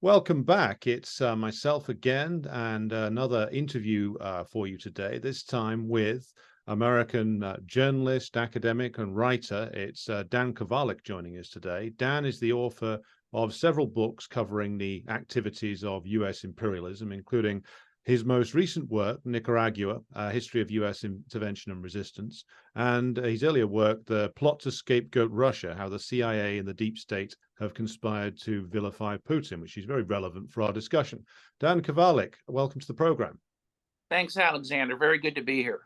Welcome back. It's myself again and another interview for you today, this time with American journalist, academic, and writer. It's Dan Kovalik joining us today. Dan is the author of several books covering the activities of US imperialism, including his most recent work, Nicaragua, History of US Intervention and Resistance, and his earlier work, The Plot to Scapegoat Russia, How the CIA and the Deep State have conspired to vilify Putin, which is very relevant for our discussion. Dan Kovalik, welcome to the program. Thanks, Alexander. Very good to be here.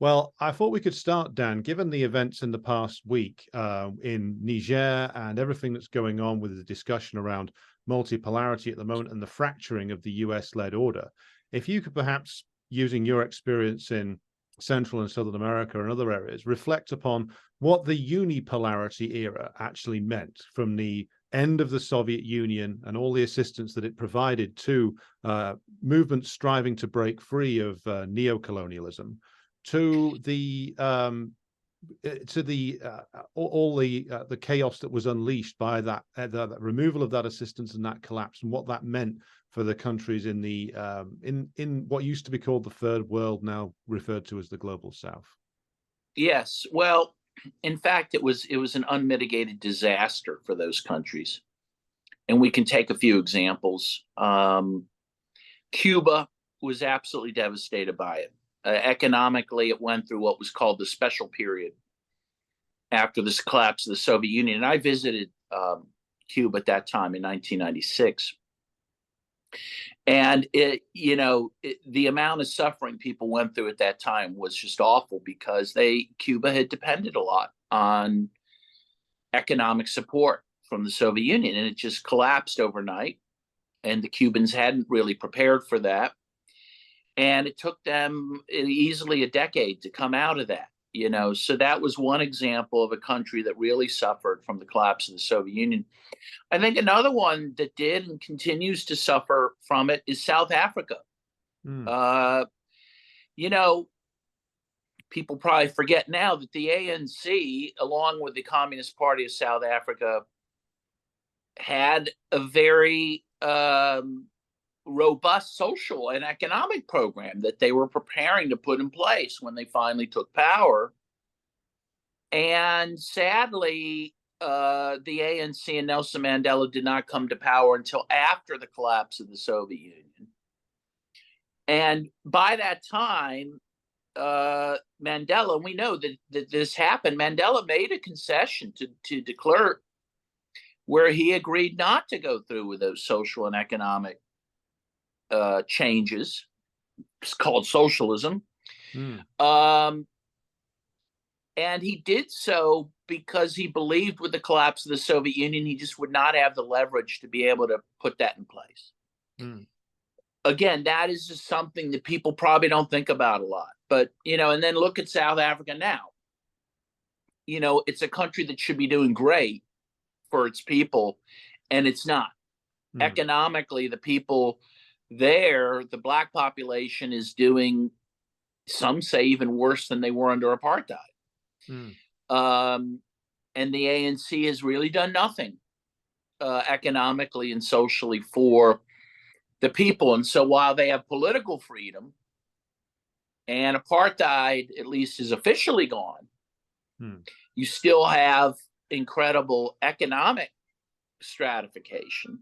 Well, I thought we could start, Dan, given the events in the past week in Niger and everything that's going on with the discussion around multipolarity at the moment and the fracturing of the US-led order. If you could perhaps, using your experience in Central and Southern America and other areas, reflect upon what the unipolarity era actually meant from the end of the Soviet Union and all the assistance that it provided to movements striving to break free of neocolonialism, to the all the chaos that was unleashed by that the removal of that assistance and that collapse, and what that meant for the countries in the in what used to be called the Third World, now referred to as the Global South. Yes, well, in fact, it was an unmitigated disaster for those countries, and we can take a few examples. Cuba was absolutely devastated by it. Economically, it went through what was called the special period after this collapse of the Soviet Union. And I visited Cuba at that time in 1996. And the amount of suffering people went through at that time was just awful, because Cuba had depended a lot on economic support from the Soviet Union, and it just collapsed overnight. And the Cubans hadn't really prepared for that. And it took them easily a decade to come out of that, So that was one example of a country that really suffered from the collapse of the Soviet Union. I think another one that did and continues to suffer from it is South Africa. People probably forget now that the ANC, along with the Communist Party of South Africa, had a very robust social and economic program that they were preparing to put in place when they finally took power. And sadly, the ANC and Nelson Mandela did not come to power until after the collapse of the Soviet Union. And by that time, Mandela, we know that this happened, Mandela made a concession to de Klerk, where he agreed not to go through with those social and economic changes. It's called socialism. And he did so because he believed with the collapse of the Soviet Union, he just would not have the leverage to be able to put that in place. Again, that is just something that people probably don't think about a lot. But, and then look at South Africa now. It's a country that should be doing great for its people, and it's not. Economically, the people there, the Black population, is doing, some say, even worse than they were under apartheid. And the ANC has really done nothing economically and socially for the people. And so while they have political freedom and apartheid at least is officially gone, you still have incredible economic stratification.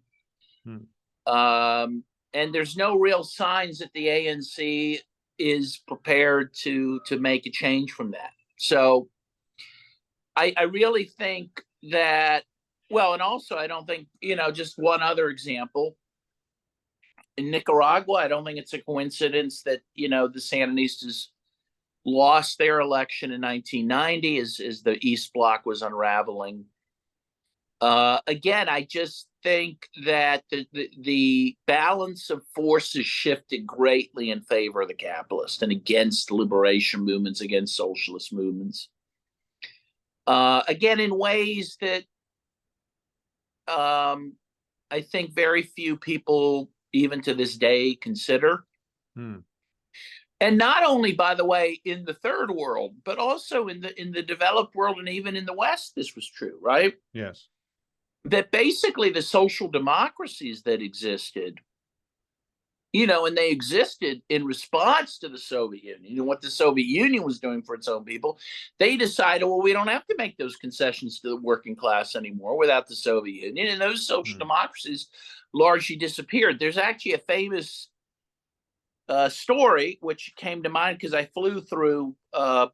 And there's no real signs that the ANC is prepared to make a change from that. So I really think that, well, and also I don't think, just one other example. In Nicaragua, I don't think it's a coincidence that, the Sandinistas lost their election in 1990 as the East Bloc was unraveling. Again, I just think that the balance of forces shifted greatly in favor of the capitalists and against liberation movements, against socialist movements. Again, in ways that I think very few people, even to this day, consider. And not only, by the way, in the third world, but also in the developed world, and even in the West, this was true, right? Yes. that basically the social democracies that existed, and they existed in response to the Soviet Union and what the Soviet Union was doing for its own people, they decided, well, we don't have to make those concessions to the working class anymore without the Soviet Union. And those social democracies largely disappeared. There's actually a famous story which came to mind because I flew through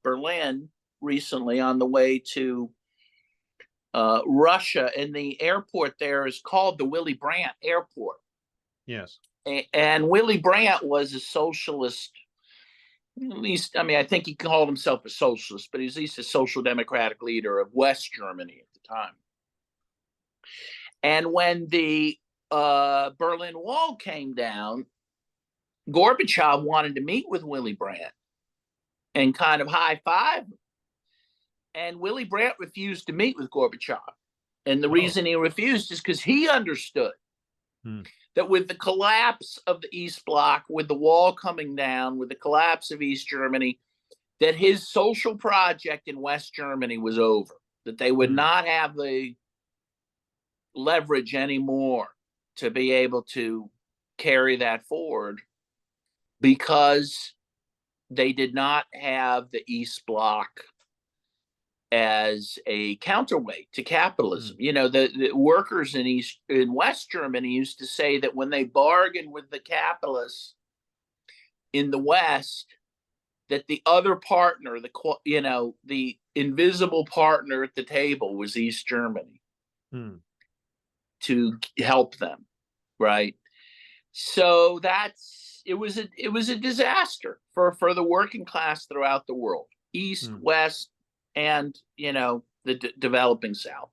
Berlin recently on the way to Russia, and the airport there is called the Willy Brandt Airport. Yes. And Willy Brandt was a socialist, at least, I mean, I think he called himself a socialist, but he was at least a social democratic leader of West Germany at the time. And when the Berlin Wall came down, Gorbachev wanted to meet with Willy Brandt and kind of high-five him. And Willy Brandt refused to meet with Gorbachev. And the reason he refused is because he understood that with the collapse of the East Bloc, with the wall coming down, with the collapse of East Germany, that his social project in West Germany was over, that they would not have the leverage anymore to be able to carry that forward because they did not have the East Bloc as a counterweight to capitalism. The workers in West Germany used to say that when they bargained with the capitalists in the West, that the other partner, the invisible partner at the table was East Germany to help them, right? So it was a disaster for the working class throughout the world, East, West, and the developing South.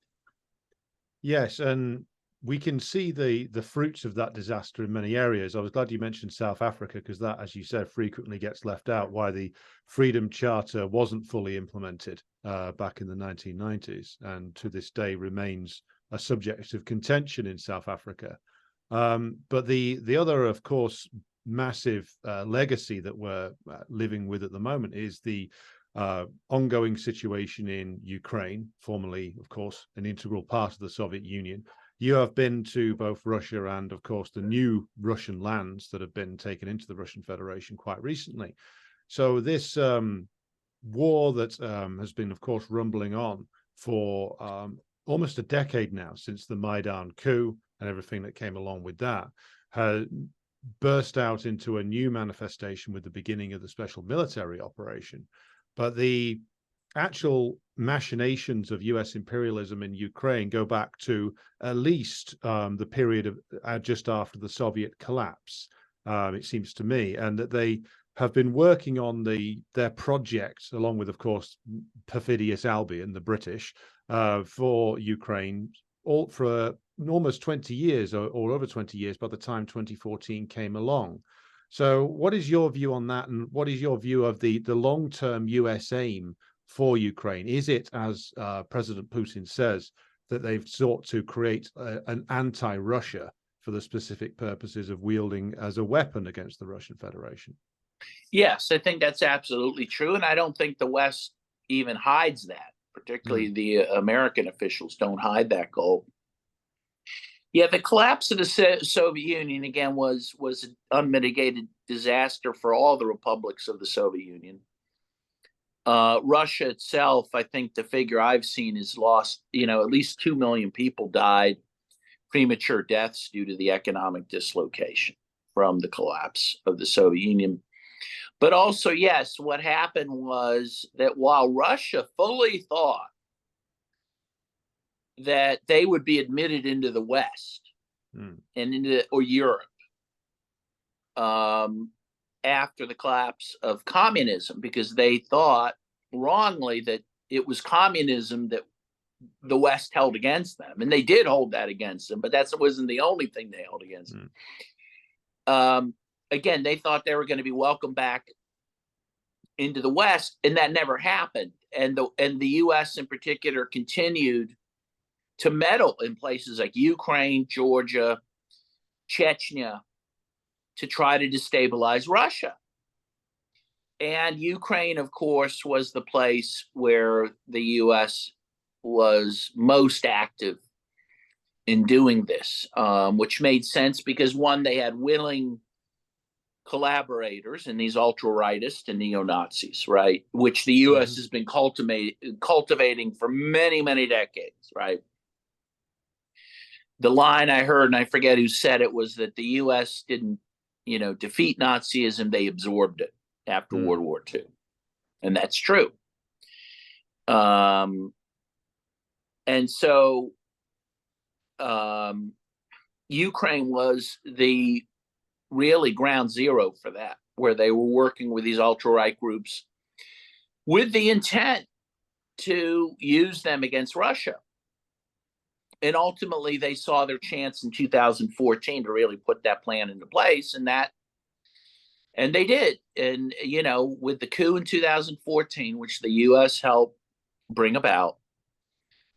Yes, and we can see the fruits of that disaster in many areas. I was glad you mentioned South Africa, because that, as you said, frequently gets left out, why the Freedom Charter wasn't fully implemented back in the 1990s, and to this day remains a subject of contention in South Africa. But the other, of course, massive legacy that we're living with at the moment is the ongoing situation in Ukraine, formerly, of course, an integral part of the Soviet Union. You have been to both Russia and, of course, the new Russian lands that have been taken into the Russian Federation quite recently. So this war that has been, of course, rumbling on for almost a decade now, since the Maidan coup and everything that came along with that, has burst out into a new manifestation with the beginning of the special military operation. But the actual machinations of US imperialism in Ukraine go back to at least the period of just after the Soviet collapse, it seems to me, and that they have been working on their project, along with, of course, perfidious Albion, the British, for Ukraine, all for almost 20 years or over 20 years by the time 2014 came along. So what is your view on that, and what is your view of the long-term US aim for Ukraine? Is it, as President Putin says, that they've sought to create an anti-Russia for the specific purposes of wielding as a weapon against the Russian Federation? Yes, I think that's absolutely true, and I don't think the West even hides that. Particularly the American officials don't hide that goal. Yeah, the collapse of the Soviet Union, again, was an unmitigated disaster for all the republics of the Soviet Union. Russia itself, I think the figure I've seen is lost, at least 2 million people died, premature deaths due to the economic dislocation from the collapse of the Soviet Union. But also, yes, what happened was that while Russia fully thought that they would be admitted into the West and or Europe after the collapse of communism, because they thought wrongly that it was communism that the West held against them, and they did hold that against them, but that wasn't the only thing they held against them. Again, they thought they were going to be welcomed back into the West, and that never happened. And the U.S. in particular continued to meddle in places like Ukraine, Georgia, Chechnya, to try to destabilize Russia. And Ukraine, of course, was the place where the U.S. was most active in doing this, which made sense because, one, they had willing collaborators in these ultra-rightists and neo-Nazis, right? Which the U.S. has been cultivating for many, many decades, right? The line I heard, and I forget who said it, was that the U.S. didn't, defeat Nazism; they absorbed it after World War II, and that's true. And so, Ukraine was the really ground zero for that, where they were working with these ultra-right groups with the intent to use them against Russia. And ultimately, they saw their chance in 2014 to really put that plan into place, and they did. And, with the coup in 2014, which the U.S. helped bring about,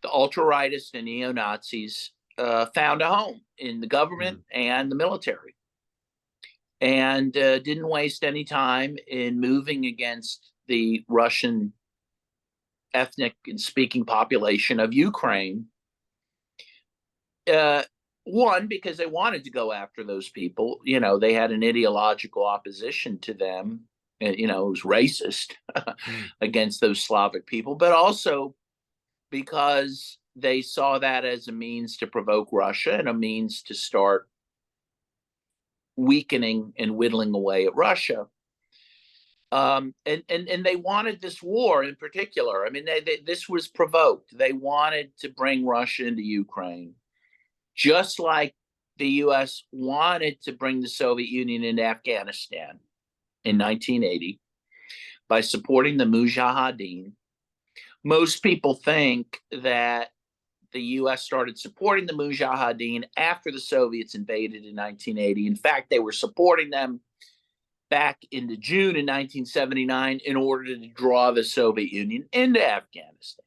the ultra-rightists and neo-Nazis found a home in the government and the military, and didn't waste any time in moving against the Russian ethnic and speaking population of Ukraine. One, because they wanted to go after those people. They had an ideological opposition to them. It was racist against those Slavic people, but also because they saw that as a means to provoke Russia and a means to start weakening and whittling away at Russia. And they wanted this war in particular. I mean, this was provoked. They wanted to bring Russia into Ukraine, just like the U.S. wanted to bring the Soviet Union into Afghanistan in 1980 by supporting the Mujahideen. Most people think that the U.S. started supporting the Mujahideen after the Soviets invaded in 1980. In fact, they were supporting them back into June in 1979 in order to draw the Soviet Union into Afghanistan.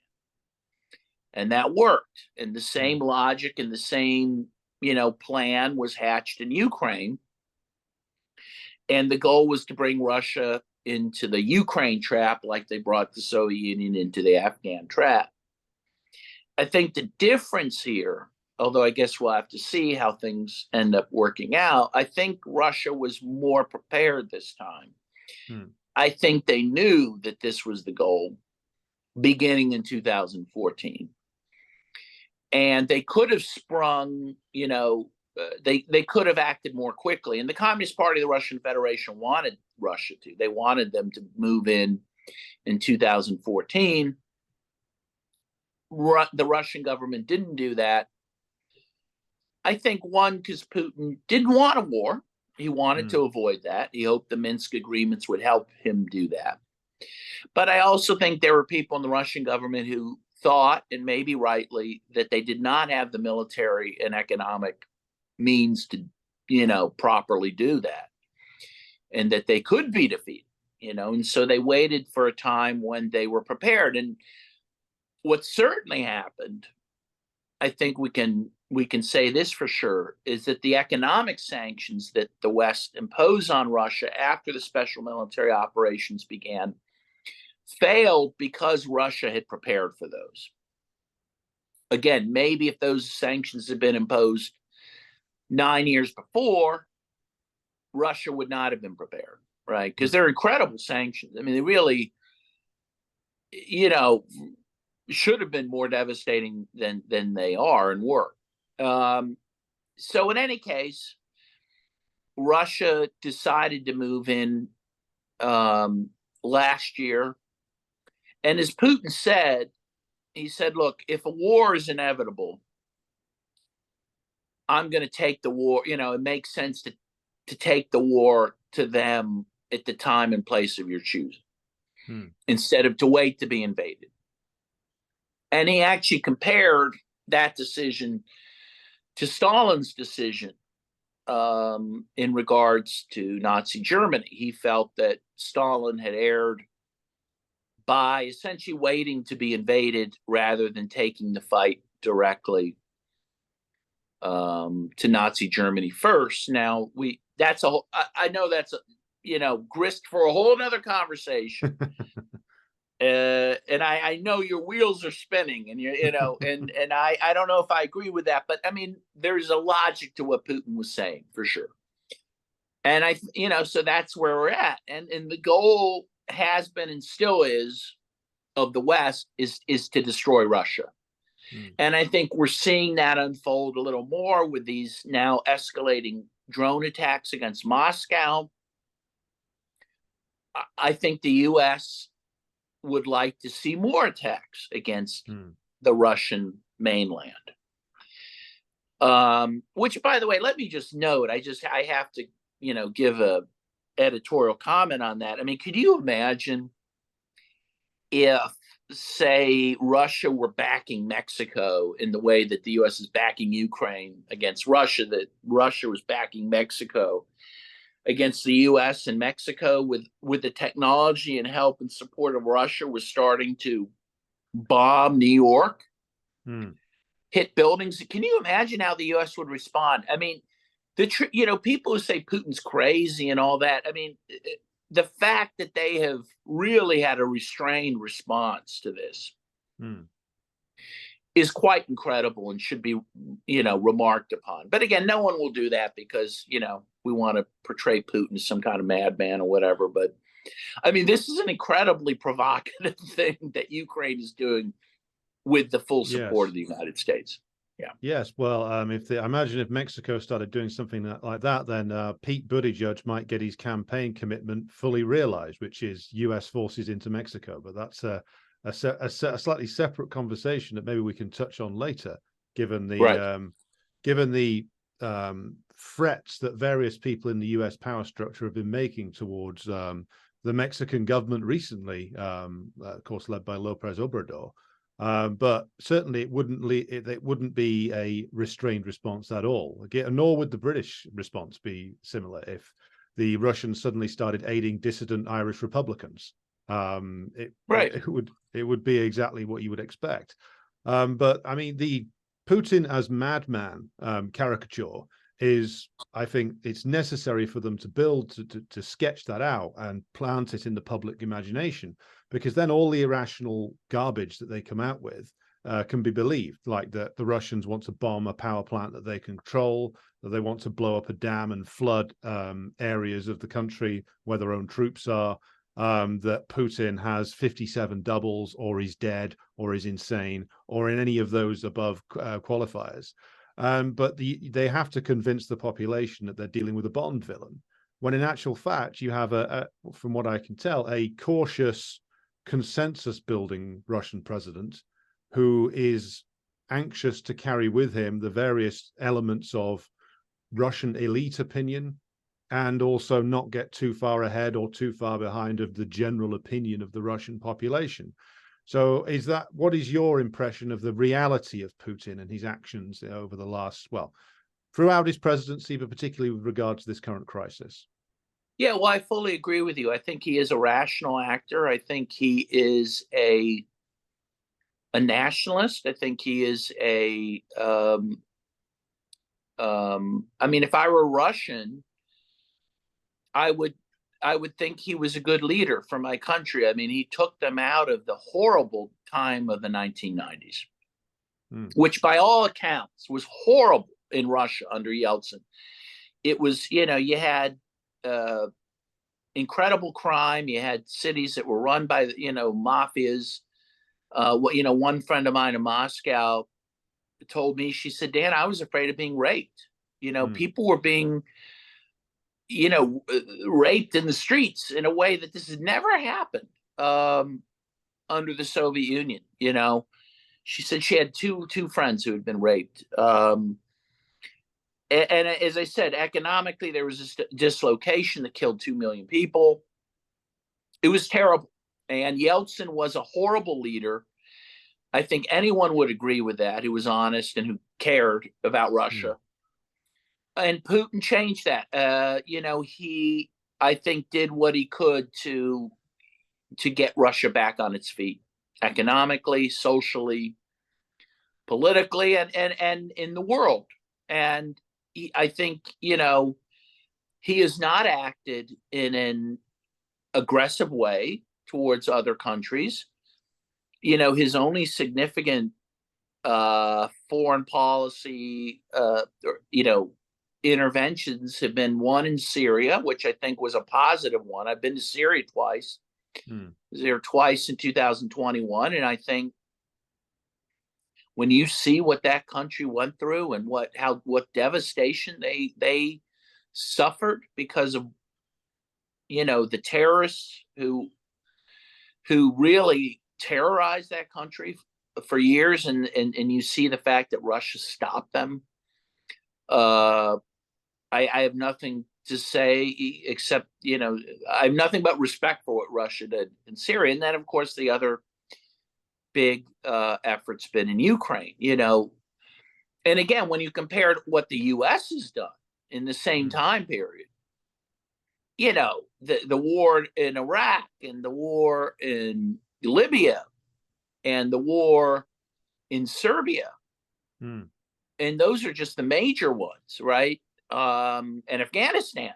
And that worked. And the same logic and the same, plan was hatched in Ukraine. And the goal was to bring Russia into the Ukraine trap like they brought the Soviet Union into the Afghan trap. I think the difference here, although I guess we'll have to see how things end up working out, I think Russia was more prepared this time. I think they knew that this was the goal beginning in 2014. And they could have sprung, they could have acted more quickly. And the Communist Party of the Russian Federation wanted Russia to. They wanted them to move in 2014. The Russian government didn't do that. I think, one, because Putin didn't want a war. He wanted to avoid that. He hoped the Minsk agreements would help him do that. But I also think there were people in the Russian government who thought, and maybe rightly, that they did not have the military and economic means to, properly do that, and that they could be defeated, and so they waited for a time when they were prepared. And what certainly happened, I think we can say this for sure, is that the economic sanctions that the West imposed on Russia after the special military operations began failed because Russia had prepared for those. Again, maybe if those sanctions had been imposed 9 years before, Russia would not have been prepared, right? Because they're incredible sanctions. I mean, they really, should have been more devastating than they are and were. So in any case, Russia decided to move in last year. And as Putin said, he said, look, if a war is inevitable, I'm going to take the war. It makes sense to take the war to them at the time and place of your choosing, instead of to wait to be invaded. And he actually compared that decision to Stalin's decision in regards to Nazi Germany. He felt that Stalin had erred by essentially waiting to be invaded rather than taking the fight directly to Nazi Germany first. Now, I know that's grist for a whole nother conversation. And I know your wheels are spinning, and and I don't know if I agree with that, but I mean, there's a logic to what Putin was saying for sure. And so that's where we're at. And the goal has been and still is of the West is to destroy Russia. Mm. And I think we're seeing that unfold a little more with these now escalating drone attacks against Moscow. I think the US would like to see more attacks against the Russian mainland. Which, by the way, let me just note, I have to, give a editorial comment on that. I mean, could you imagine if, say, Russia were backing Mexico in the way that the US is backing Ukraine against Russia, that Russia was backing Mexico against the US, and Mexico with the technology and help and support of Russia was starting to bomb New York, hit buildings? Can you imagine how the US would respond? I mean, people who say Putin's crazy and all that, I mean, the fact that they have really had a restrained response to this is quite incredible and should be, remarked upon. But again, no one will do that because, we want to portray Putin as some kind of madman or whatever. But I mean, this is an incredibly provocative thing that Ukraine is doing with the full support of the United States. Yeah. Yes. Well, I imagine if Mexico started doing something like that, then Pete Buttigieg might get his campaign commitment fully realized, which is U.S. forces into Mexico. But that's a slightly separate conversation that maybe we can touch on later, given the threats that various people in the U.S. power structure have been making towards the Mexican government recently, of course, led by López Obrador. But certainly it wouldn't be a restrained response at all. Again, nor would the British response be similar if the Russians suddenly started aiding dissident Irish Republicans. It would be exactly what you would expect. But I mean, the Putin as madman caricature is, I think it's necessary for them to build to sketch that out and plant it in the public imagination, because then all the irrational garbage that they come out with can be believed, like that the Russians want to bomb a power plant that they control, that they want to blow up a dam and flood areas of the country where their own troops are, that Putin has 57 doubles, or he's dead, or is insane, or in any of those above qualifiers. But they have to convince the population that they're dealing with a Bond villain, when in actual fact you have from what I can tell, a cautious, consensus-building Russian president who is anxious to carry with him the various elements of Russian elite opinion, and also not get too far ahead or too far behind of the general opinion of the Russian population. So what is your impression of the reality of Putin and his actions over the last, throughout his presidency, but particularly with regard to this current crisis? Yeah, well, I fully agree with you. I think he is a rational actor. I think he is a nationalist. I think he is I mean, if I were Russian, I would think he was a good leader for my country. I mean, he took them out of the horrible time of the 1990s, which by all accounts was horrible in Russia under Yeltsin. It was, you had incredible crime. You had cities that were run by, mafias. One friend of mine in Moscow told me, she said, Dan, I was afraid of being raped. People were being raped in the streets in a way that this had never happened under the Soviet Union. She said she had two friends who had been raped. And as I said, economically, there was this dislocation that killed 2 million people. It was terrible. And Yeltsin was a horrible leader. I think anyone would agree with that, who was honest and who cared about Russia. And Putin changed that. He, I think, did what he could to get Russia back on its feet, economically, socially, politically, and in the world. And I think, he has not acted in an aggressive way. towards other countries. His only significant foreign policy, interventions have been one in Syria, which I think was a positive one. I've been to Syria twice. I was there twice in 2021, and I think when you see what that country went through and what devastation they suffered because of the terrorists who really terrorized that country for years, and you see the fact that Russia stopped them. I have nothing to say except I have nothing but respect for what Russia did in Syria, and then of course the other big effort's been in Ukraine. And again, when you compare what the U.S. has done in the same time period, the war in Iraq and the war in Libya and the war in Serbia, and those are just the major ones, right? And Afghanistan,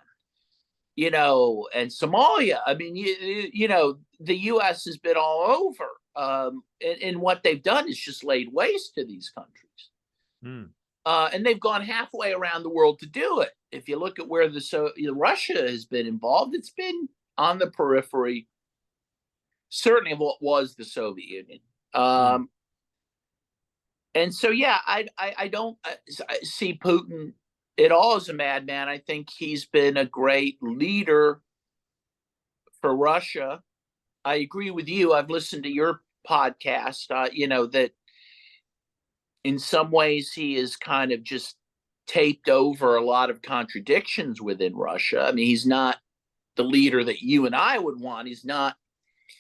and Somalia. I mean, the U.S. has been all over, and what they've done is just laid waste to these countries. And they've gone halfway around the world to do it. If you look at where Russia has been involved, it's been on the periphery, certainly of what was the Soviet Union. And so, yeah, I don't see Putin at all as a madman. I think he's been a great leader for Russia. I agree with you. I've listened to your podcast, that in some ways he is kind of just taped over a lot of contradictions within Russia. I mean, he's not the leader that you and I would want. He's not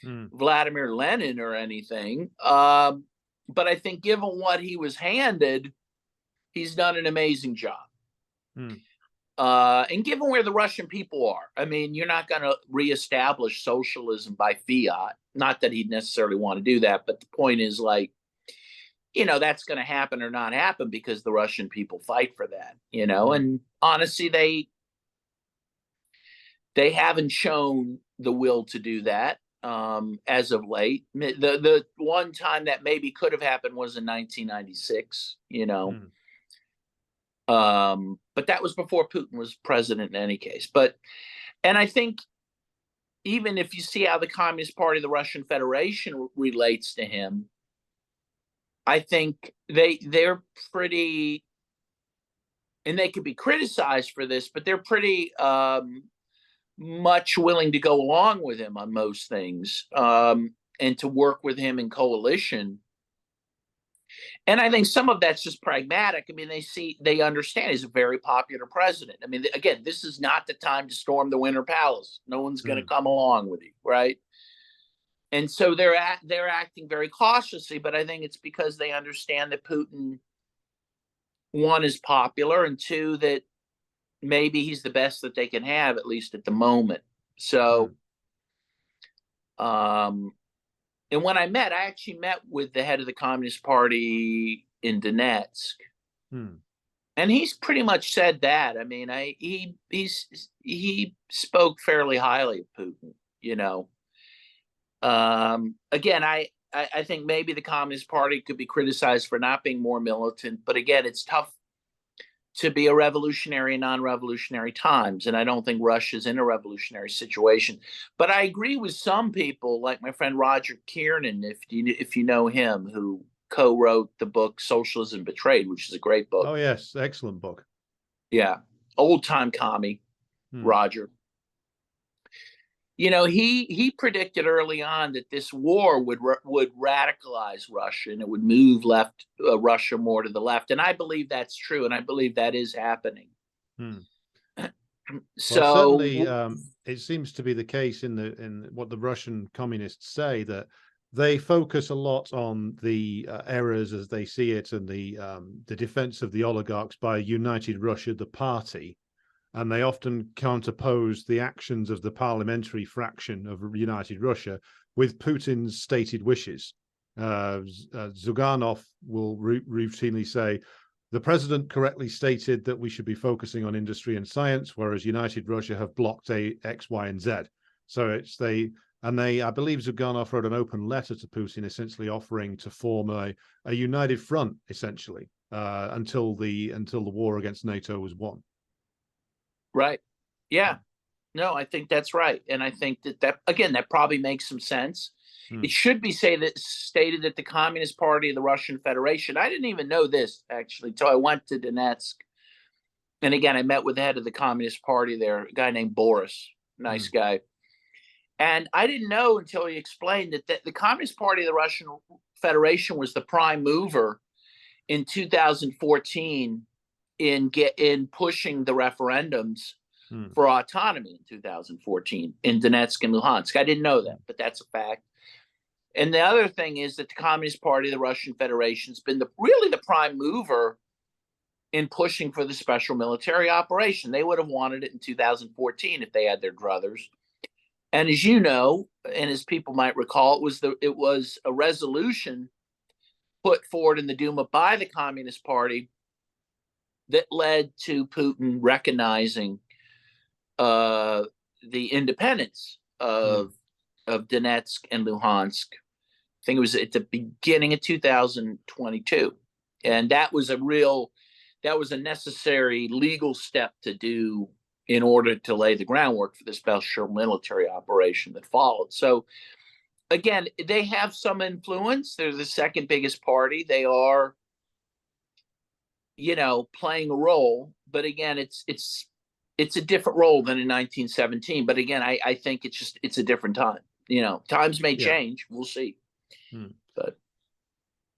Vladimir Lenin or anything. But I think given what he was handed, he's done an amazing job. And given where the Russian people are, I mean, you're not going to reestablish socialism by fiat. Not that he'd necessarily want to do that, but the point is, like, that's going to happen or not happen because the Russian people fight for that, and honestly, they haven't shown the will to do that as of late. The one time that maybe could have happened was in 1996, but that was before Putin was president in any case. And I think even if you see how the Communist Party of the Russian Federation relates to him, I think they're pretty, and they could be criticized for this, but they're pretty much willing to go along with him on most things, and to work with him in coalition. And I think some of that's just pragmatic. I mean, they understand he's a very popular president. I mean, again, this is not the time to storm the Winter Palace. No one's going to come along with you, right? And so they're acting very cautiously, but I think it's because they understand that Putin, one, is popular, and two, that maybe he's the best that they can have, at least at the moment. So, and when I actually met with the head of the Communist Party in Donetsk, and he's pretty much said that. I mean, he spoke fairly highly of Putin, Again, I think maybe the Communist Party could be criticized for not being more militant, but again, it's tough to be a revolutionary in non-revolutionary times, and I don't think Russia's in a revolutionary situation. But I agree with some people, like my friend Roger Kiernan, if you know him, who co-wrote the book Socialism Betrayed, which is a great book. Oh yes, excellent book. Yeah, old-time commie, Roger. He predicted early on that this war would radicalize Russia, and it would move Russia more to the left. And I believe that's true, and I believe that is happening. So well, certainly, it seems to be the case in what the Russian communists say, that they focus a lot on the errors as they see it, and the defense of the oligarchs by United Russia, the party. And they often counterpose the actions of the parliamentary fraction of United Russia with Putin's stated wishes. Zyuganov will routinely say, the president correctly stated that we should be focusing on industry and science, whereas United Russia have blocked X, Y, and Z. So And they, I believe, Zuganov wrote an open letter to Putin, essentially offering to form a united front, essentially, until the war against NATO was won. Right. Yeah. No, I think that's right. And I think that again, that probably makes some sense. It should be stated that the Communist Party of the Russian Federation, I didn't even know this actually until I went to Donetsk. And again, I met with the head of the Communist Party there, a guy named Boris, nice guy. And I didn't know until he explained that the Communist Party of the Russian Federation was the prime mover in 2014 in pushing the referendums for autonomy in 2014 in Donetsk and Luhansk. I didn't know that, but that's a fact. And the other thing is that the Communist Party of the Russian Federation has been really the prime mover in pushing for the special military operation. They would have wanted it in 2014 if they had their druthers. And as you know, and as people might recall, it was a resolution put forward in the Duma by the Communist Party that led to Putin recognizing the independence of Donetsk and Luhansk. I think it was at the beginning of 2022. And that was a necessary legal step to do in order to lay the groundwork for the special military operation that followed. So again, they have some influence. They're the second biggest party. They are, playing a role, but again, it's a different role than in 1917. But again, I think it's a different time. Times may change. We'll see. But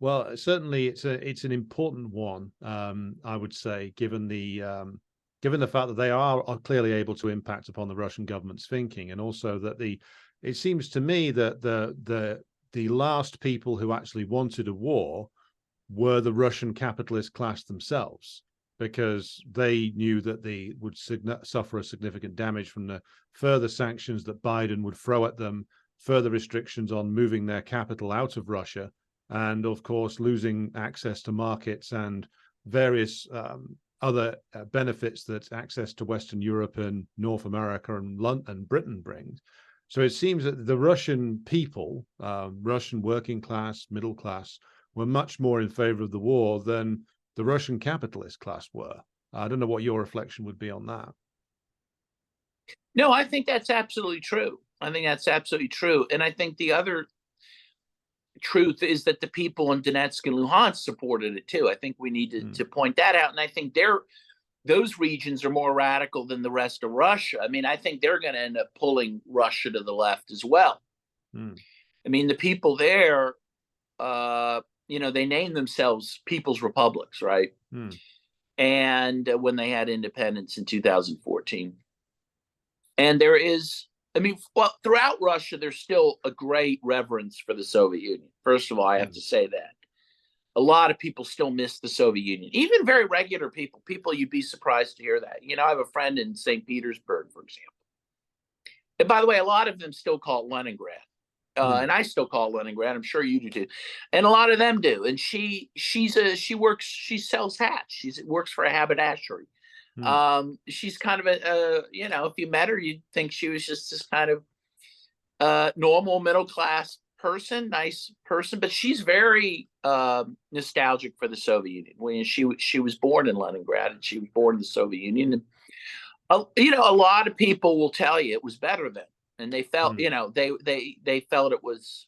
well, certainly it's an important one. I would say, given the fact that they are clearly able to impact upon the Russian government's thinking, and also that it seems to me that the last people who actually wanted a war were the Russian capitalist class themselves, because they knew that they would suffer a significant damage from the further sanctions that Biden would throw at them, further restrictions on moving their capital out of Russia, and of course losing access to markets and various other benefits that access to Western Europe and North America and Britain brings. So it seems that the Russian people, Russian working class, middle class, were much more in favor of the war than the Russian capitalist class were. I don't know what your reflection would be on that. No, I think that's absolutely true. And I think the other truth is that the people in Donetsk and Luhansk supported it too. I think we need to point that out. And I think those regions are more radical than the rest of Russia. I mean, I think they're going to end up pulling Russia to the left as well. I mean, the people there, they named themselves People's Republics, right? And when they had independence in 2014. And there is, throughout Russia, there's still a great reverence for the Soviet Union. First of all, I have to say that. A lot of people still miss the Soviet Union, even very regular people you'd be surprised to hear that. I have a friend in St. Petersburg, for example. And by the way, a lot of them still call it Leningrad. And I still call it Leningrad. I'm sure you do too. And a lot of them do. And she sells hats. She works for a haberdashery. She's kind of if you met her, you'd think she was just this kind of normal middle class person, nice person, but she's very nostalgic for the Soviet Union. When she was born in Leningrad and she was born in the Soviet Union, and a lot of people will tell you it was better then, and they felt they felt it was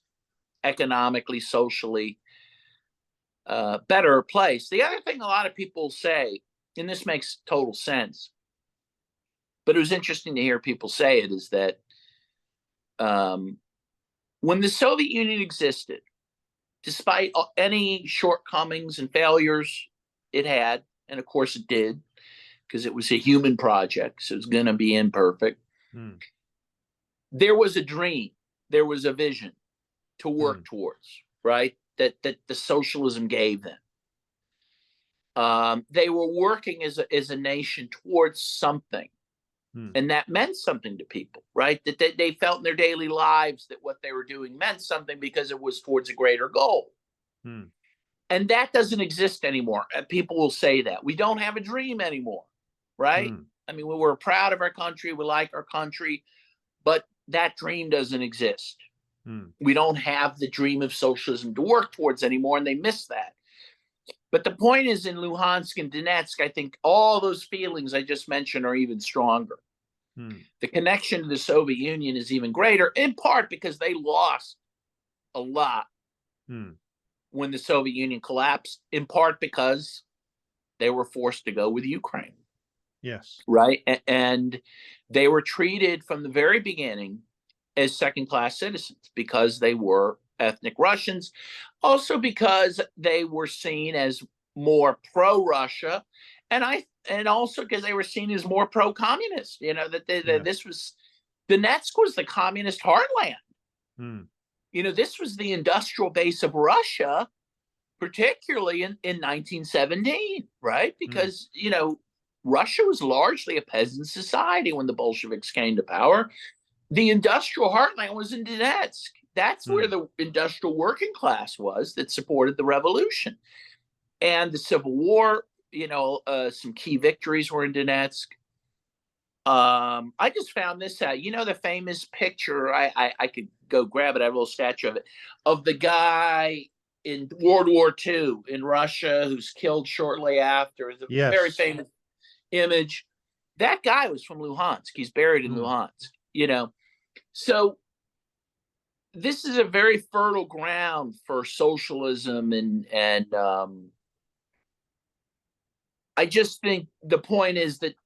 economically, socially better place. The other thing a lot of people say, and this makes total sense, but it was interesting to hear people say it, is that when the Soviet Union existed, despite any shortcomings and failures it had, and of course it did, because it was a human project, so it's going to be imperfect, there was a dream, there was a vision to work towards, right? That the socialism gave them. They were working as a nation towards something. And that meant something to people, right? That they felt in their daily lives that what they were doing meant something because it was towards a greater goal. And that doesn't exist anymore. People will say that. We don't have a dream anymore, right? I mean, we're proud of our country. We like our country. But that dream doesn't exist. Hmm. We don't have the dream of socialism to work towards anymore, and they miss that. But the point is, in Luhansk and Donetsk, I think all those feelings I just mentioned are even stronger. Hmm. The connection to the Soviet Union is even greater, in part because they lost a lot when the Soviet Union collapsed, in part because they were forced to go with Ukraine. Yes. Right. And they were treated from the very beginning as second-class citizens because they were ethnic Russians, also because they were seen as more pro-Russia, and also because they were seen as more pro-communist. You know, that this was, Donetsk was the communist heartland. You know, this was the industrial base of Russia, particularly in 1917, right? Because, you know, Russia was largely a peasant society when the Bolsheviks came to power. The industrial heartland was in Donetsk. That's where the industrial working class was that supported the revolution. And the Civil War, you know, some key victories were in Donetsk. I just found this out. You know, the famous picture, I could go grab it, I have a little statue of the guy in World War II in Russia who's killed shortly after. It's a very famous image. That guy was from Luhansk. He's buried in Luhansk, you know. So this is a very fertile ground for socialism, and I just think the point is that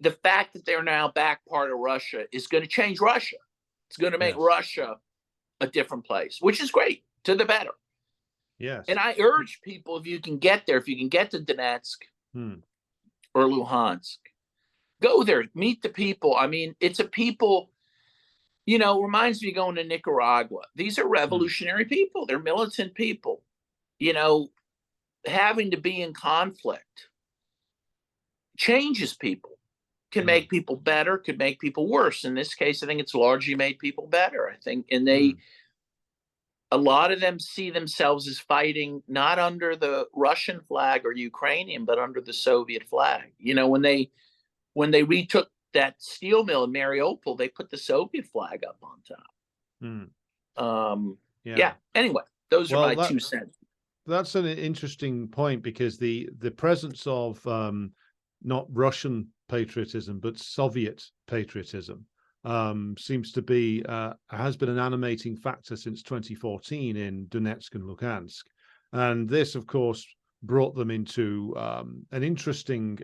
the fact that they're now back part of Russia is going to change Russia. It's going to make Russia a different place, which is great, to the better. Yes. And I urge people, if you can get there, if you can get to Donetsk or Luhansk, go there, meet the people. I mean, it's a people, you know, reminds me of going to Nicaragua. These are revolutionary people. They're militant people. You know, having to be in conflict changes people, can make people better, could make people worse. In this case, I think it's largely made people better. I think, and a lot of them see themselves as fighting not under the Russian flag or Ukrainian, but under the Soviet flag. You know, when they retook that steel mill in Mariupol, they put the Soviet flag up on top. Yeah. Anyway, those are my 2 cents. That's an interesting point, because the presence of not Russian patriotism but Soviet patriotism seems to be has been an animating factor since 2014 in Donetsk and Luhansk, and this, of course, brought them into an interesting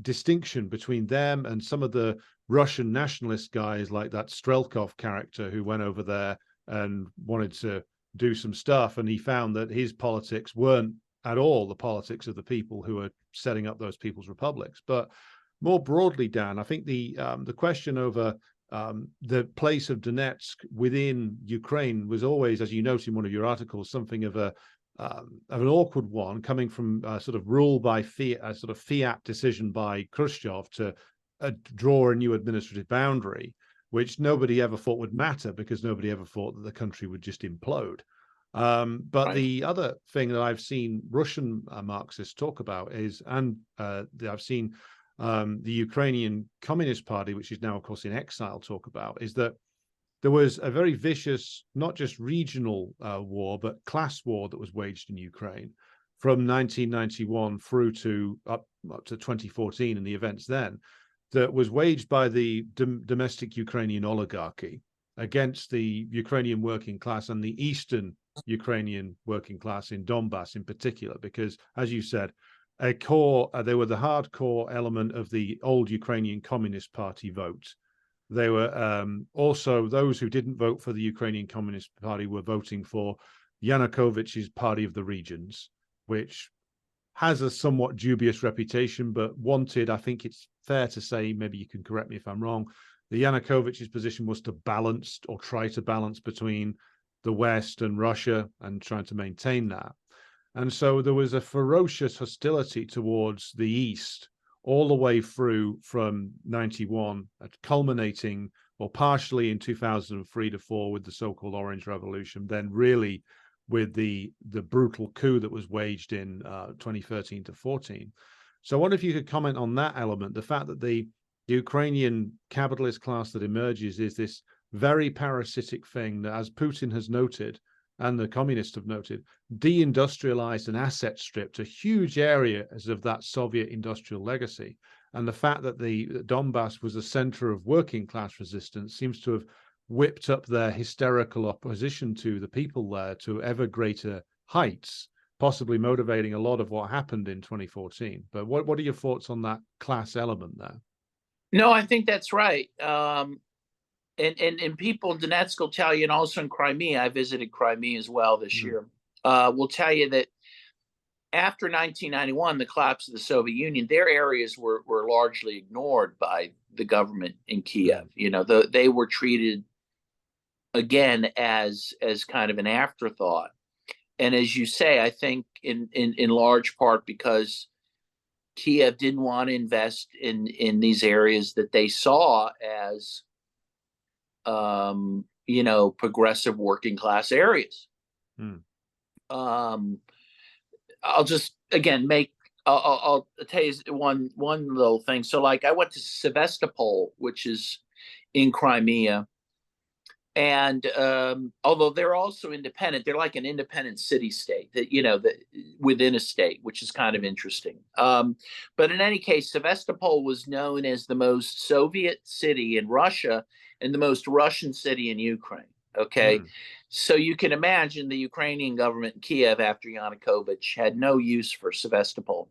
distinction between them and some of the Russian nationalist guys, like that Strelkov character who went over there and wanted to do some stuff, and he found that his politics weren't at all the politics of the people who are setting up those people's republics. But more broadly, Dan, I think the question over the place of Donetsk within Ukraine was always, as you note in one of your articles, something of an awkward one, coming from sort of rule by fiat, a sort of fiat decision by Khrushchev to draw a new administrative boundary, which nobody ever thought would matter, because nobody ever thought that the country would just implode. But the other thing that I've seen Russian Marxists talk about is, and I've seen the Ukrainian Communist Party, which is now, of course, in exile, talk about, is that there was a very vicious, not just regional war, but class war that was waged in Ukraine from 1991 through to up to 2014 and the events then, that was waged by the domestic Ukrainian oligarchy against the Ukrainian working class and the Eastern Ukrainian working class in Donbas in particular, because, as you said, a core, they were the hardcore element of the old Ukrainian Communist Party vote. They were also, those who didn't vote for the Ukrainian Communist Party were voting for Yanukovych's Party of the Regions, which has a somewhat dubious reputation, but wanted, I think it's fair to say, maybe you can correct me if I'm wrong, the Yanukovych's position was to balance, or try to balance, between the West and Russia, and trying to maintain that. And so there was a ferocious hostility towards the East all the way through from 91, culminating, or partially, in 2003 to 4 with the so-called Orange Revolution, then really with the brutal coup that was waged in 2013 to 14. So I wonder if you could comment on that element, the fact that the the Ukrainian capitalist class that emerges is this very parasitic thing that, as Putin has noted, and the communists have noted, deindustrialized and asset stripped a huge areas of that Soviet industrial legacy. And the fact that the Donbas was a center of working class resistance seems to have whipped up their hysterical opposition to the people there to ever greater heights, possibly motivating a lot of what happened in 2014. But what are your thoughts on that class element there? No, I think that's right. And people in Donetsk will tell you, and also in Crimea, I visited Crimea as well this year, will tell you that after 1991, the collapse of the Soviet Union, their areas were largely ignored by the government in Kiev. You know, they were treated again as kind of an afterthought. And as you say, I think in large part because Kiev didn't want to invest in these areas that they saw as you know, progressive working class areas. I'll just again I'll tell you one little thing. So like I went to Sevastopol, which is in Crimea, and although they're also independent, they're like an independent city state that, you know, that within a state, which is kind of interesting. But in any case, Sevastopol was known as the most Soviet city in Russia and the most Russian city in Ukraine. Okay. So you can imagine the Ukrainian government in Kiev after Yanukovych had no use for Sevastopol.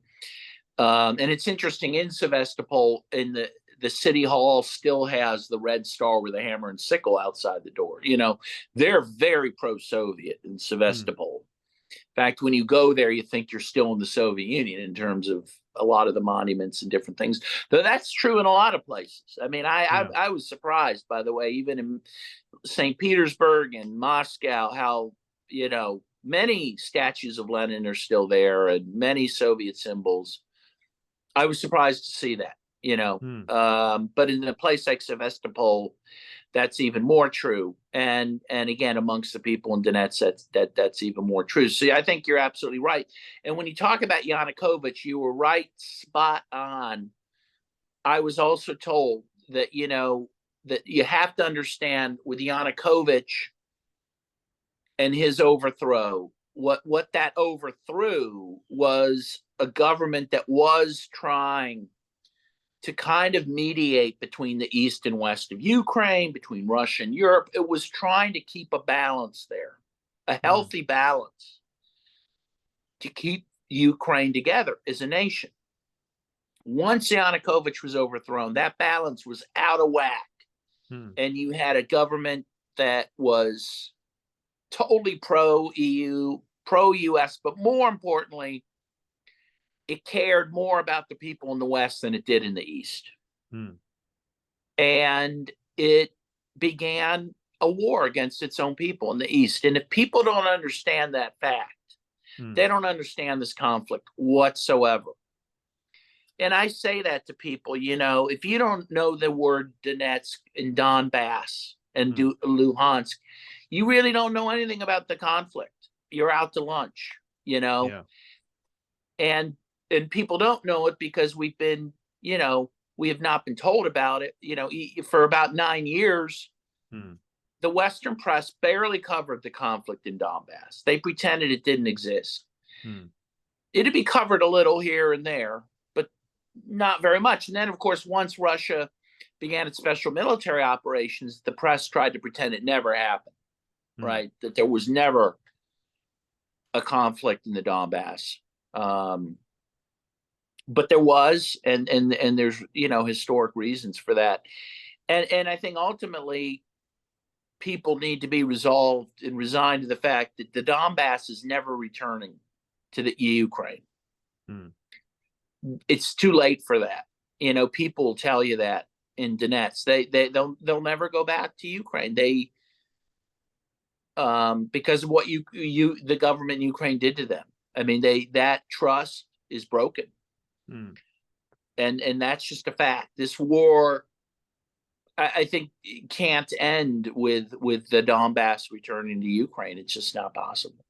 And it's interesting, in Sevastopol, in the city hall still has the red star with a hammer and sickle outside the door. You know, they're very pro-Soviet in Sevastopol. In fact, when you go there, you think you're still in the Soviet Union in terms of a lot of the monuments and different things. Though that's true in a lot of places. I mean, I was surprised, by the way, even in St. Petersburg and Moscow, how, you know, many statues of Lenin are still there and many Soviet symbols. I was surprised to see that, you know. But in a place like Sevastopol, that's even more true. And again, amongst the people in Donetsk, that's even more true. So I think you're absolutely right. And when you talk about Yanukovych, you were right, spot on. I was also told that, you know, that you have to understand with Yanukovych and his overthrow, what that overthrew was a government that was trying to kind of mediate between the east and west of Ukraine, between Russia and Europe. It was trying to keep a balance there, a healthy balance to keep Ukraine together as a nation. Once Yanukovych was overthrown, that balance was out of whack. And you had a government that was totally pro-EU, pro-US, but more importantly, it cared more about the people in the West than it did in the East. And it began a war against its own people in the East. And if people don't understand that fact, they don't understand this conflict whatsoever. And I say that to people, you know, if you don't know the word Donetsk and Donbas and Luhansk, you really don't know anything about the conflict. You're out to lunch, you know. And people don't know it because we've been, you know, we have not been told about it. You know, for about 9 years, the Western press barely covered the conflict in Donbass. They pretended it didn't exist. It'd be covered a little here and there, but not very much. And then, of course, once Russia began its special military operations, the press tried to pretend it never happened, right? That there was never a conflict in the Donbass. But there was, and there's, you know, historic reasons for that. And I think ultimately people need to be resolved and resigned to the fact that the Donbass is never returning to the Ukraine. It's too late for that. You know, people will tell you that in Donetsk, they'll never go back to Ukraine. They because of what the government in Ukraine did to them. I mean, that trust is broken. And that's just a fact. This war, I think, can't end with the Donbass returning to Ukraine. It's just not possible.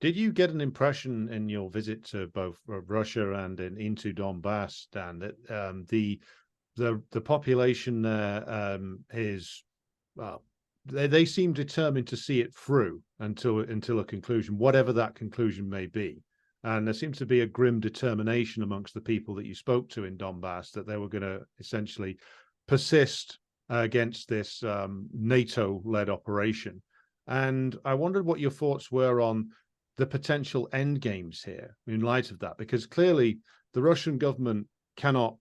Did you get an impression in your visit to both Russia and into Donbas, Dan, that the population there is, well, they seem determined to see it through until a conclusion, whatever that conclusion may be. And there seems to be a grim determination amongst the people that you spoke to in Donbas that they were going to essentially persist against this NATO-led operation. And I wondered what your thoughts were on the potential end games here in light of that, because clearly the Russian government cannot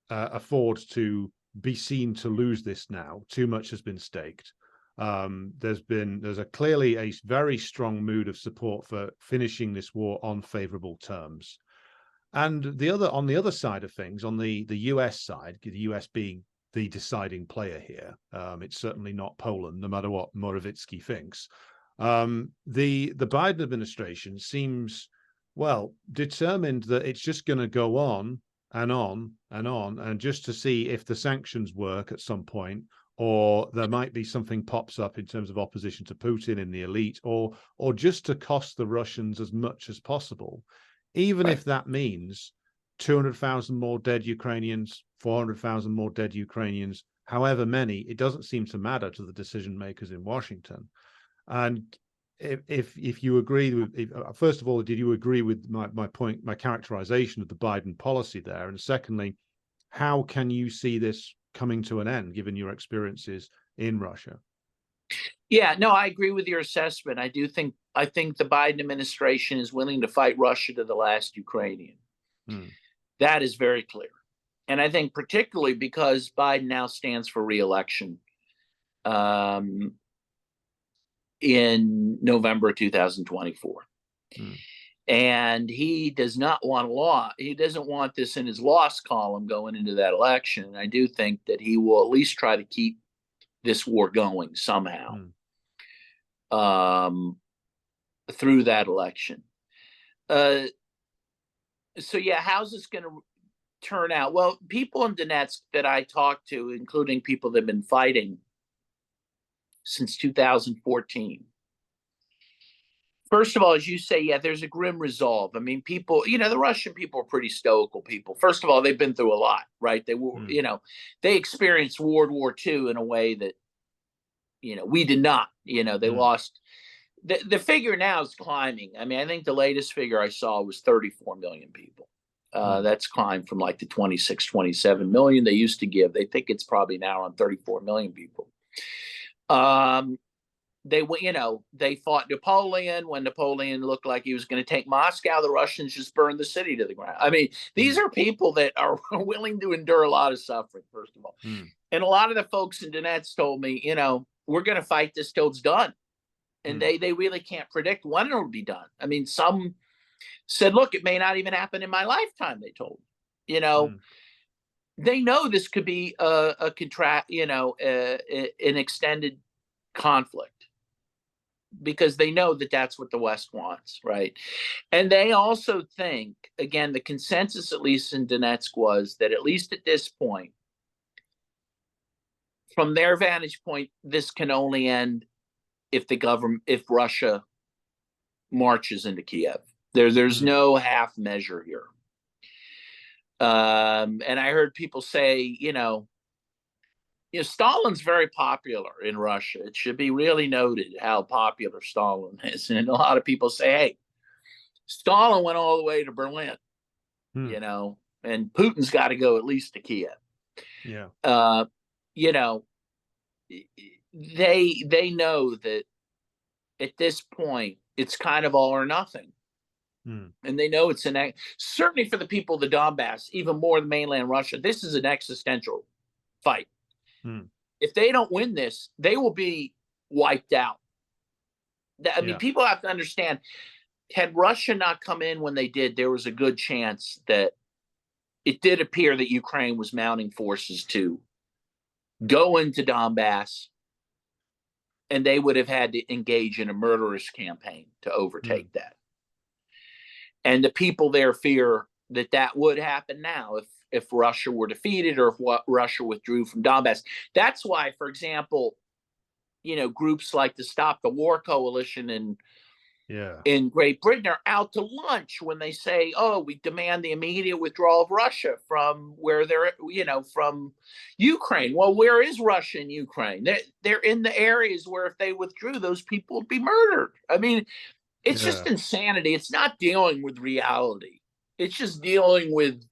afford to be seen to lose this now. Too much has been staked. There's clearly a very strong mood of support for finishing this war on favorable terms. And on the other side of things, on the US side, the US being the deciding player here, it's certainly not Poland, no matter what Morawiecki thinks. The Biden administration seems, well, determined that it's just going to go on and on and on, and just to see if the sanctions work at some point, or there might be something pops up in terms of opposition to Putin in the elite, or just to cost the Russians as much as possible, even if that means 200,000 more dead Ukrainians, 400,000 more dead Ukrainians, however many. It doesn't seem to matter to the decision makers in Washington. And if you agree with, first of all, did you agree with my point, my characterization of the Biden policy there? And secondly, how can you see this coming to an end, given your experiences in Russia? Yeah, no, I agree with your assessment. I think the Biden administration is willing to fight Russia to the last Ukrainian. That is very clear. And I think particularly because Biden now stands for re-election in November 2024. And he does not want he doesn't want this in his loss column going into that election. And I do think that he will at least try to keep this war going somehow through that election. So yeah, how's this going to turn out? Well, people in Donetsk that I talked to, including people that have been fighting since 2014. First of all, as you say, yeah, there's a grim resolve. I mean, people, the Russian people are pretty stoical people. First of all, they've been through a lot, right? They were, they experienced World War II in a way that, we did not. They lost. The figure now is climbing. I mean, I think the latest figure I saw was 34 million people. That's climbed from like the 26, 27 million they used to give. They think it's probably now on 34 million people. They fought Napoleon. When Napoleon looked like he was going to take Moscow, the Russians just burned the city to the ground. I mean, these are people that are willing to endure a lot of suffering, first of all. And a lot of the folks in Donetsk told me, we're going to fight this till it's done. And they really can't predict when it'll be done. I mean, some said, look, it may not even happen in my lifetime, they told me. They know this could be an extended conflict, because they know that that's what the West wants, right? And they also think, again, the consensus, at least in Donetsk, was that at least at this point, from their vantage point, this can only end if Russia marches into Kiev. There's no half measure here. And I heard people say, Stalin's very popular in Russia. It should be really noted how popular Stalin is. And a lot of people say, hey, Stalin went all the way to Berlin, and Putin's got to go at least to Kiev. Yeah. They know that at this point, it's kind of all or nothing. And they know it's certainly for the people of the Donbas, even more than mainland Russia, this is an existential fight. If they don't win this, they will be wiped out. I mean, people have to understand, had Russia not come in when they did, there was a good chance that it did appear that Ukraine was mounting forces to go into Donbas, and they would have had to engage in a murderous campaign to overtake that. And the people there fear that that would happen now if Russia were defeated, or if Russia withdrew from Donbas. That's why, for example, groups like the Stop the War Coalition Yeah. in Great Britain are out to lunch when they say, "Oh, we demand the immediate withdrawal of Russia from where they're, from Ukraine." Well, where is Russia and Ukraine? They're in the areas where if they withdrew, those people would be murdered. I mean, it's just Yeah. insanity. It's not dealing with reality. It's just dealing with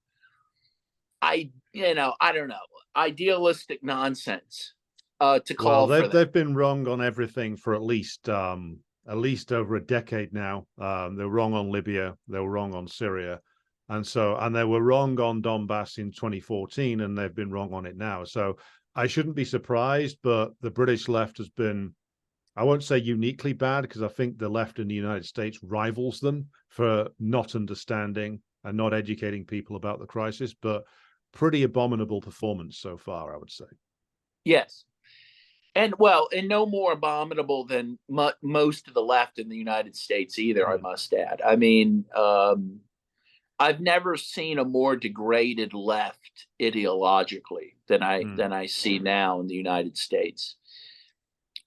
I don't know, idealistic nonsense to Well, call for that. they've been wrong on everything for at least over a decade now. They were wrong on Libya, they were wrong on Syria, and they were wrong on Donbas in 2014, and they've been wrong on it now. So I shouldn't be surprised, but the British left has been, I won't say uniquely bad, because I think the left in the United States rivals them for not understanding and not educating people about the crisis, but pretty abominable performance so far, I would say. Yes. And no more abominable than most of the left in the United States either, I Mm, must add. I mean, I've never seen a more degraded left ideologically mm, than I see now in the United States.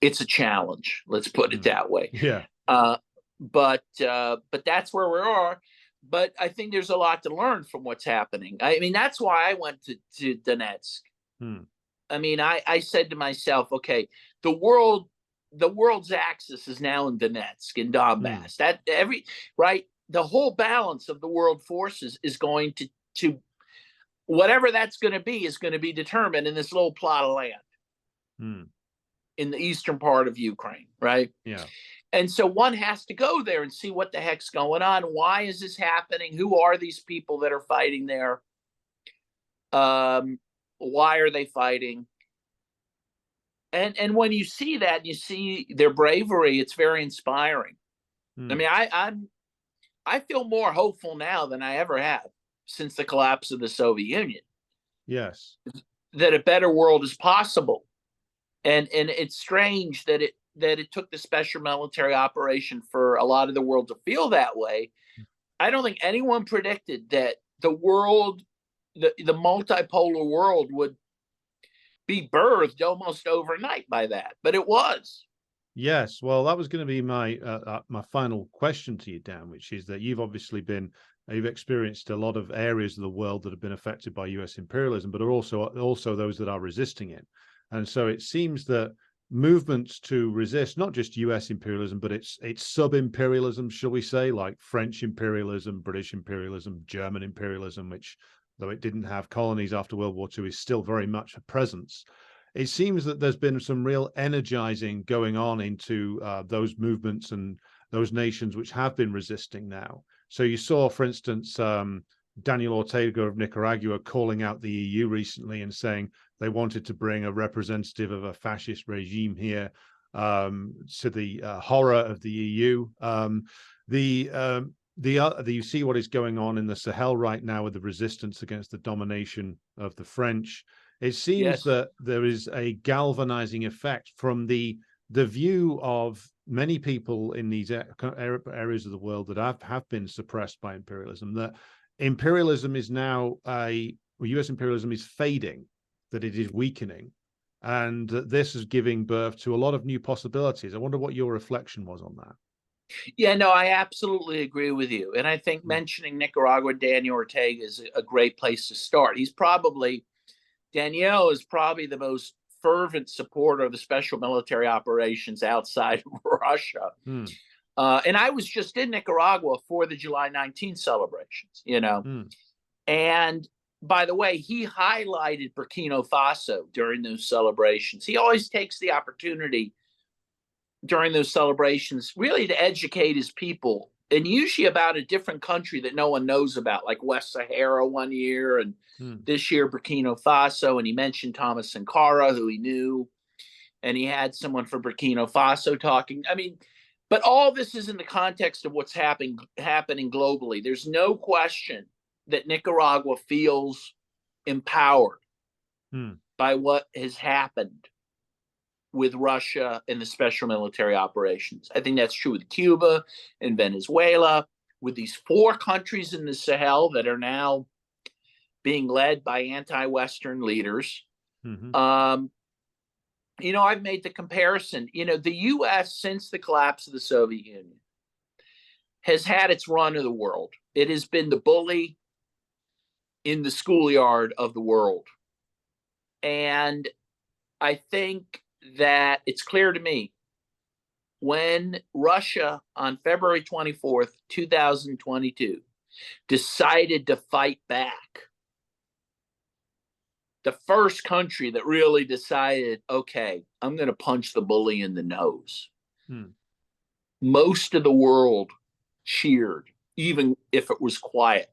It's a challenge, let's put it mm. that way. Yeah. Uh, but that's where we are. But I think there's a lot to learn from what's happening. I mean, that's why I went to Donetsk. Mm, I mean, I said to myself, okay, the world, the world's axis is now in Donetsk and mm. Donbas. That every right, the whole balance of the world forces is going to whatever that's going to be is going to be determined in this little plot of land Mm, in the eastern part of Ukraine, right? yeah. And so one has to go there and see what the heck's going on. Why is this happening? Who are these people that are fighting there? Why are they fighting? And when you see that, you see their bravery. It's very inspiring. I Mm, mean, I feel more hopeful now than I ever have since the collapse of the Soviet Union yes. that a better world is possible. And it's strange that it took the special military operation for a lot of the world to feel that way. I don't think anyone predicted that the world, the multipolar world, would be birthed almost overnight by that, but it was. Yes. Well, that was going to be my final question to you, Dan, which is that you've experienced a lot of areas of the world that have been affected by U.S. imperialism, but are also those that are resisting it. And so it seems that movements to resist not just U.S. imperialism, but it's sub-imperialism, shall we say, like French imperialism, British imperialism, German imperialism, which, though it didn't have colonies after World War II, is still very much a presence. It seems that there's been some real energizing going on into those movements and those nations which have been resisting now. So you saw, for instance, Daniel Ortega of Nicaragua calling out the EU recently and saying they wanted to bring a representative of a fascist regime here, to the horror of the EU. You see what is going on in the Sahel right now with the resistance against the domination of the French. It seems Yes. that there is a galvanizing effect from the view of many people in these areas of the world that have been suppressed by imperialism, that imperialism is now US imperialism is fading, that it is weakening, and that this is giving birth to a lot of new possibilities. I wonder what your reflection was on that. Yeah, no, I absolutely agree with you. And I think Mm, mentioning Nicaragua, Daniel Ortega is a great place to start. Danielle is probably the most fervent supporter of the special military operations outside of Russia. mm, And I was just in Nicaragua for the July 19th celebrations. mm, And by the way, he highlighted Burkina Faso during those celebrations. He always takes the opportunity during those celebrations really to educate his people, and usually about a different country that no one knows about, like West Sahara one year, and mm. this year Burkina Faso. And he mentioned Thomas Sankara, who he knew, and he had someone from Burkina Faso talking. I mean, but all this is in the context of what's happening globally. There's no question that Nicaragua feels empowered Mm. by what has happened with Russia and the special military operations. I think that's true with Cuba and Venezuela, with these four countries in the Sahel that are now being led by anti-Western leaders. Mm-hmm. I've made the comparison. The U.S., since the collapse of the Soviet Union, has had its run of the world. It has been the bully in the schoolyard of the world. And I think that it's clear to me when Russia on February 24th, 2022, decided to fight back, the first country that really decided, okay, I'm going to punch the bully in the nose. Most of the world cheered, even if it was quiet,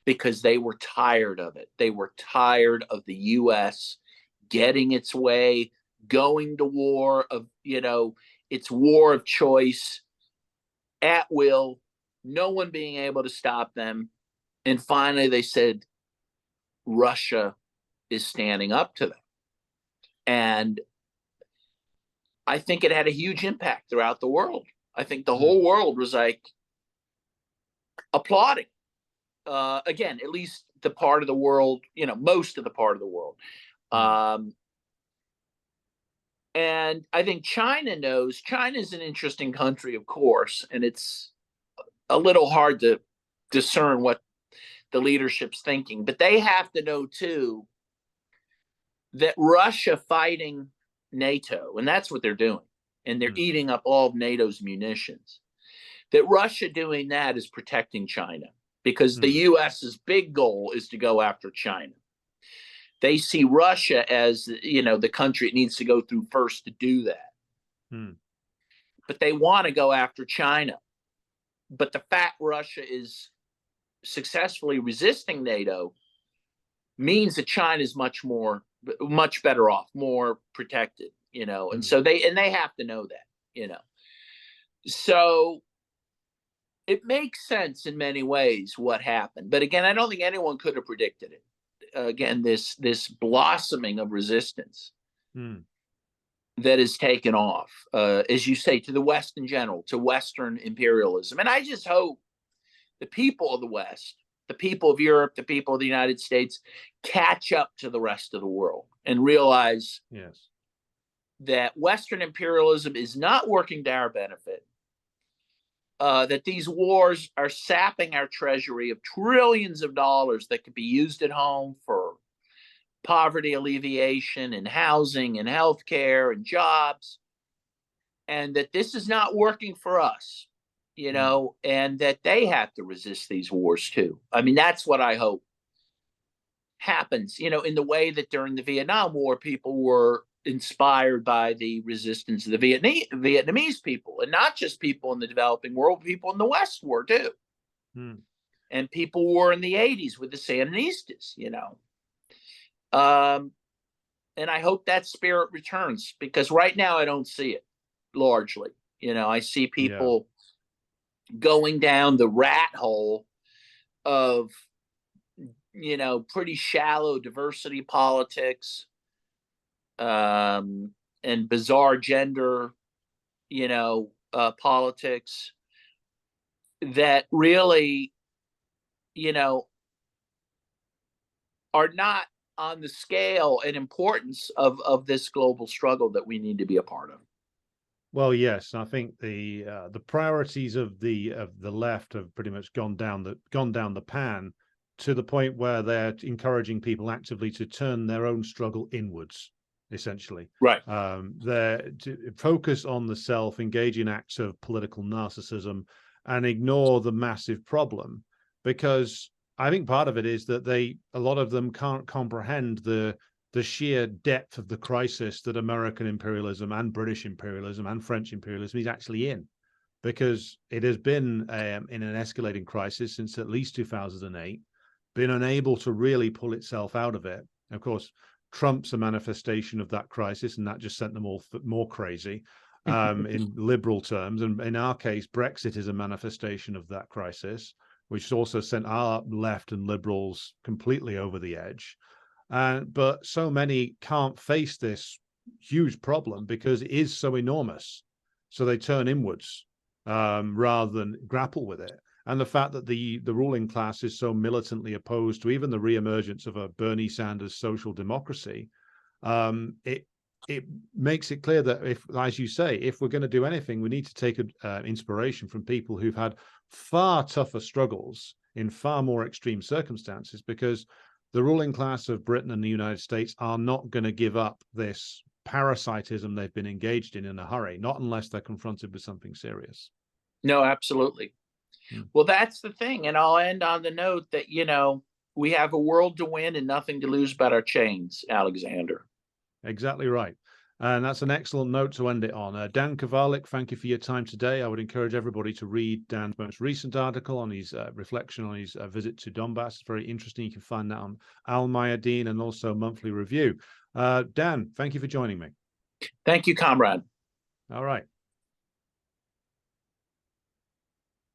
because they were tired of it. They were tired of the U.S. getting its way, going to war of, its war of choice at will, no one being able to stop them. And finally, they said, Russia is standing up to them. And I think it had a huge impact throughout the world. I think the whole world was like applauding. Again, at least the part of the world, most of the part of the world. And I think China knows. China's an interesting country, of course, and it's a little hard to discern what the leadership's thinking. But they have to know, too, that Russia fighting NATO, and that's what they're doing, and they're eating up all of NATO's munitions, that Russia doing that is protecting China, because the U.S.'s big goal is to go after China. They see Russia as, the country it needs to go through first to do that. But they want to go after China. But the fact Russia is successfully resisting NATO means that China is much better off, more protected, and so they have to know that, So it makes sense in many ways what happened. But again, I don't think anyone could have predicted it. Again, this blossoming of resistance that has taken off, as you say, to the West in general, to Western imperialism. And I just hope the people of the West, the people of Europe, the people of the United States catch up to the rest of the world and realize that Western imperialism is not working to our benefit, that these wars are sapping our treasury of trillions of dollars that could be used at home for poverty alleviation and housing and healthcare and jobs, and that this is not working for us, and that they have to resist these wars too. I mean, that's what I hope happens, in the way that during the Vietnam War, people were inspired by the resistance of the Vietnamese people, and not just people in the developing world, people in the West were too. And people were in the 80s with the Sandinistas, and I hope that spirit returns, because right now I don't see it largely. I see people going down the rat hole of, pretty shallow diversity politics, and bizarre gender, politics that really, are not on the scale and importance of this global struggle that we need to be a part of. Well, yes, I think the priorities of the left have pretty much gone down the pan, to the point where they're encouraging people actively to turn their own struggle inwards, essentially. Right. They're to focus on the self, engage in acts of political narcissism, and ignore the massive problem. Because I think part of it is that a lot of them can't comprehend the sheer depth of the crisis that American imperialism and British imperialism and French imperialism is actually in, because it has been in an escalating crisis since at least 2008, been unable to really pull itself out of it. Of course, Trump's a manifestation of that crisis, and that just sent them all more crazy in liberal terms. And in our case, Brexit is a manifestation of that crisis, which has also sent our left and liberals completely over the edge. But so many can't face this huge problem because it is so enormous. So they turn inwards rather than grapple with it. And the fact that the ruling class is so militantly opposed to even the reemergence of a Bernie Sanders social democracy, it it makes it clear that if, as you say, if we're going to do anything, we need to take inspiration from people who've had far tougher struggles in far more extreme circumstances, because the ruling class of Britain and the United States are not going to give up this parasitism they've been engaged in a hurry, not unless they're confronted with something serious. No, absolutely. Well, that's the thing. And I'll end on the note that, we have a world to win and nothing to lose but our chains, Alexander. Exactly right. And that's an excellent note to end it on. Dan Kovalik, thank you for your time today. I would encourage everybody to read Dan's most recent article on his reflection on his visit to Donbas. It's very interesting. You can find that on Al Mayadeen and also Monthly Review. Dan, thank you for joining me. Thank you, comrade. All right.